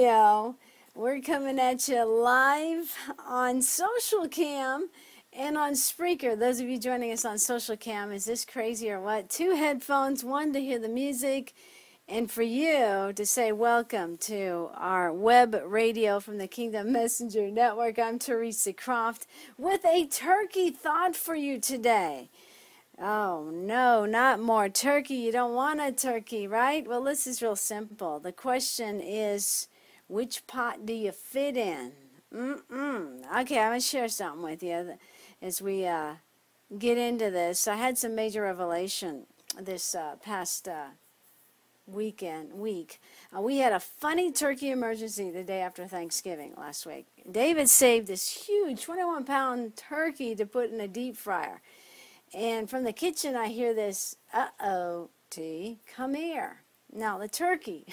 Yo, we're coming at you live on Social Cam and on Spreaker. Those of you joining us on Social Cam, is this crazy or what? 2 headphones, one to hear the music, and for you to say welcome to our web radio from the Kingdom Messenger Network. I'm Teresa Croft with a turkey thought for you today. Oh, no, not more turkey. You don't want a turkey, right? Well, this is real simple. The question is, which pot do you fit in? Okay, I'm going to share something with you as we get into this. I had some major revelation this past week. We had a funny turkey emergency the day after Thanksgiving last week. David saved this huge 21-pound turkey to put in a deep fryer. And from the kitchen, I hear this, uh-oh, T, come here. Now, the turkey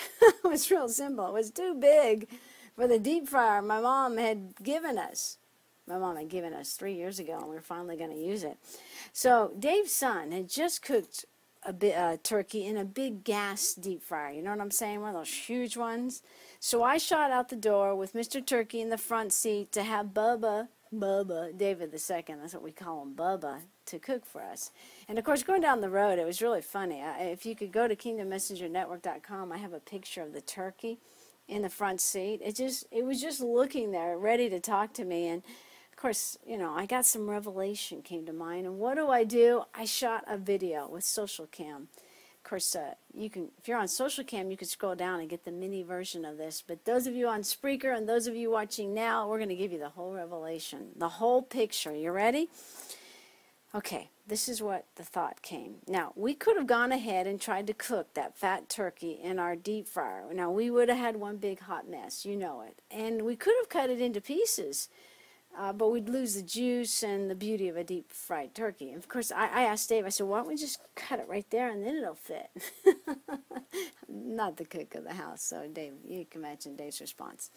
was real simple. It was too big for the deep fryer my mom had given us. My mom had given us 3 years ago, and we were finally going to use it. So Dave's son had just cooked a turkey in a big gas deep fryer. You know what I'm saying? One of those huge ones. So I shot out the door with Mr. Turkey in the front seat to have Bubba, David II, that's what we call him, Bubba, to cook for us. And of course, going down the road, it was really funny. If you could go to KingdomMessengerNetwork.com, I have a picture of the turkey in the front seat. It was just looking there, ready to talk to me. And of course, you know, I got some revelation came to mind. And what do? I shot a video with Social Cam. Of course, you can, if you're on Social Cam, you can scroll down and get the mini version of this. But those of you on Spreaker and those of you watching now, we're going to give you the whole revelation, the whole picture. You ready? Okay, this is what the thought came. Now, we could have gone ahead and tried to cook that fat turkey in our deep fryer. Now, we would have had one big hot mess, you know it. And we could have cut it into pieces. But we'd lose the juice and the beauty of a deep fried turkey. And of course, I asked Dave, I said, why don't we just cut it right there and then it'll fit? Not the cook of the house, so Dave, you can imagine Dave's response.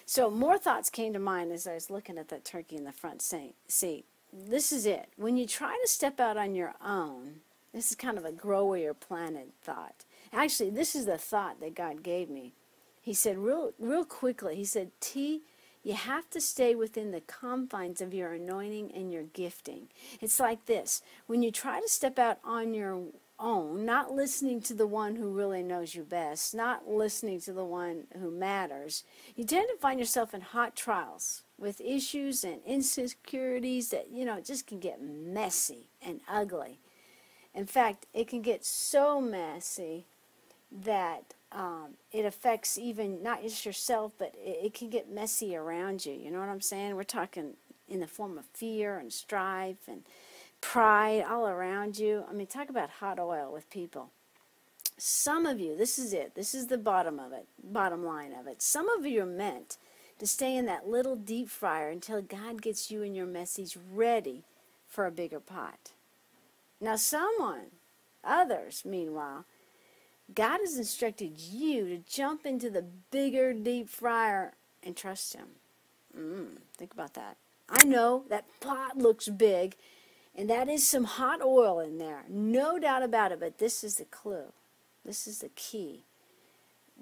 So more thoughts came to mind as I was looking at that turkey in the front seat. This is it. When you try to step out on your own, this is kind of a grow where you're planted thought. Actually, this is the thought that God gave me. He said real quickly, he said, T, you have to stay within the confines of your anointing and your gifting. It's like this. When you try to step out on your own, not listening to the one who really knows you best, not listening to the one who matters, you tend to find yourself in hot trials with issues and insecurities that, you know, just can get messy and ugly. In fact, it can get so messy that it affects even not just yourself, but it can get messy around you. You know what I'm saying? We're talking in the form of fear and strife and pride all around you. I mean, talk about hot oil with people. Some of you, this is it. This is the bottom line of it. Some of you are meant to stay in that little deep fryer until God gets you and your message ready for a bigger pot. Now, others, meanwhile, God has instructed you to jump into the bigger deep fryer and trust Him. Think about that. I know that pot looks big, and that is some hot oil in there. No doubt about it, but this is the clue. This is the key.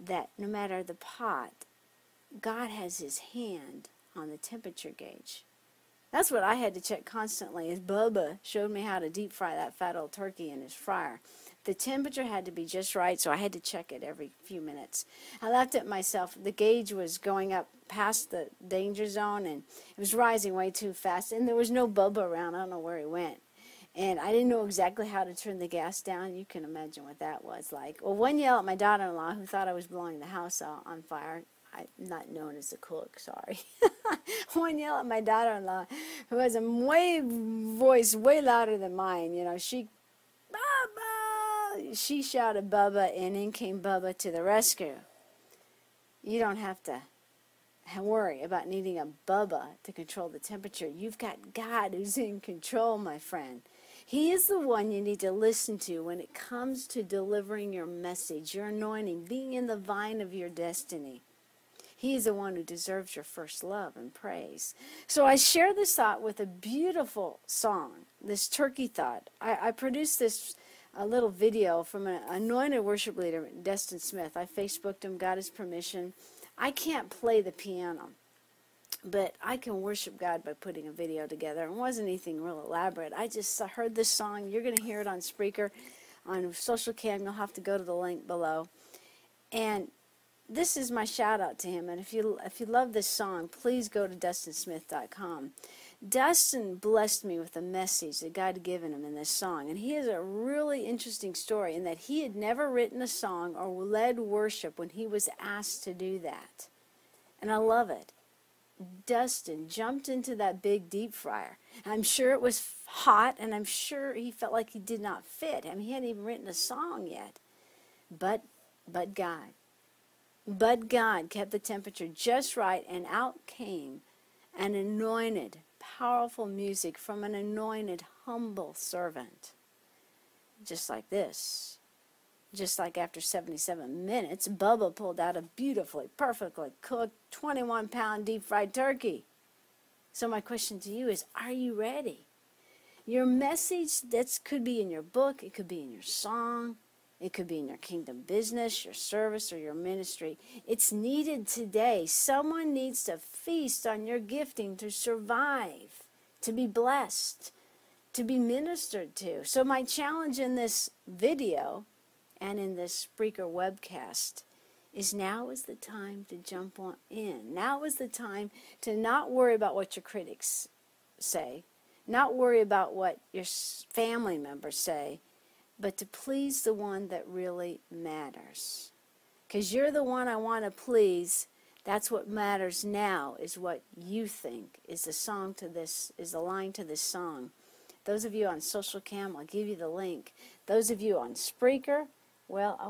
That no matter the pot, God has His hand on the temperature gauge. That's what I had to check constantly as Bubba showed me how to deep fry that fat old turkey in his fryer. The temperature had to be just right, so I had to check it every few minutes. I left it myself. The gauge was going up past the danger zone, and it was rising way too fast, and there was no Bubba around. I don't know where he went. And I didn't know exactly how to turn the gas down. You can imagine what that was like. Well, one yell at my daughter-in-law, who thought I was blowing the house on fire. I'm not known as a cook, sorry. One yell at my daughter-in-law, who has a voice way louder than mine. You know, Bubba! She shouted Bubba, and in came Bubba to the rescue. You don't have to worry about needing a Bubba to control the temperature. You've got God who's in control, my friend. He is the one you need to listen to when it comes to delivering your message, your anointing, being in the vine of your destiny. He is the one who deserves your first love and praise. So I share this thought with a beautiful song, this turkey thought. I produced this little video from an anointed worship leader, Destin Smith. I Facebooked him, got his permission. I can't play the piano, but I can worship God by putting a video together. It wasn't anything real elaborate. I just heard this song. You're going to hear it on Spreaker, on Social Cam. You'll have to go to the link below. And this is my shout out to him. And if you love this song, please go to DustinSmith.com. Dustin blessed me with a message that God had given him in this song. And he has a really interesting story in that he had never written a song or led worship when he was asked to do that. And I love it. Dustin jumped into that big deep fryer. I'm sure it was hot, and I'm sure he felt like he did not fit. I mean, he hadn't even written a song yet. But God. But God kept the temperature just right, and out came an anointed, powerful music from an anointed, humble servant. Just like this. Just like after 77 minutes, Bubba pulled out a beautifully, perfectly cooked 21-pound deep-fried turkey. So my question to you is, are you ready? Your message, that could be in your book, it could be in your song, it could be in your kingdom business, your service, or your ministry. It's needed today. Someone needs to feast on your gifting to survive, to be blessed, to be ministered to. So my challenge in this video and in this Spreaker webcast is now is the time to jump on in. Now is the time to not worry about what your critics say, not worry about what your family members say, but to please the one that really matters. Because you're the one I want to please. That's what matters now, is what you think is the song to this, is the line to this song. Those of you on Social Cam, I'll give you the link. Those of you on Spreaker, well, I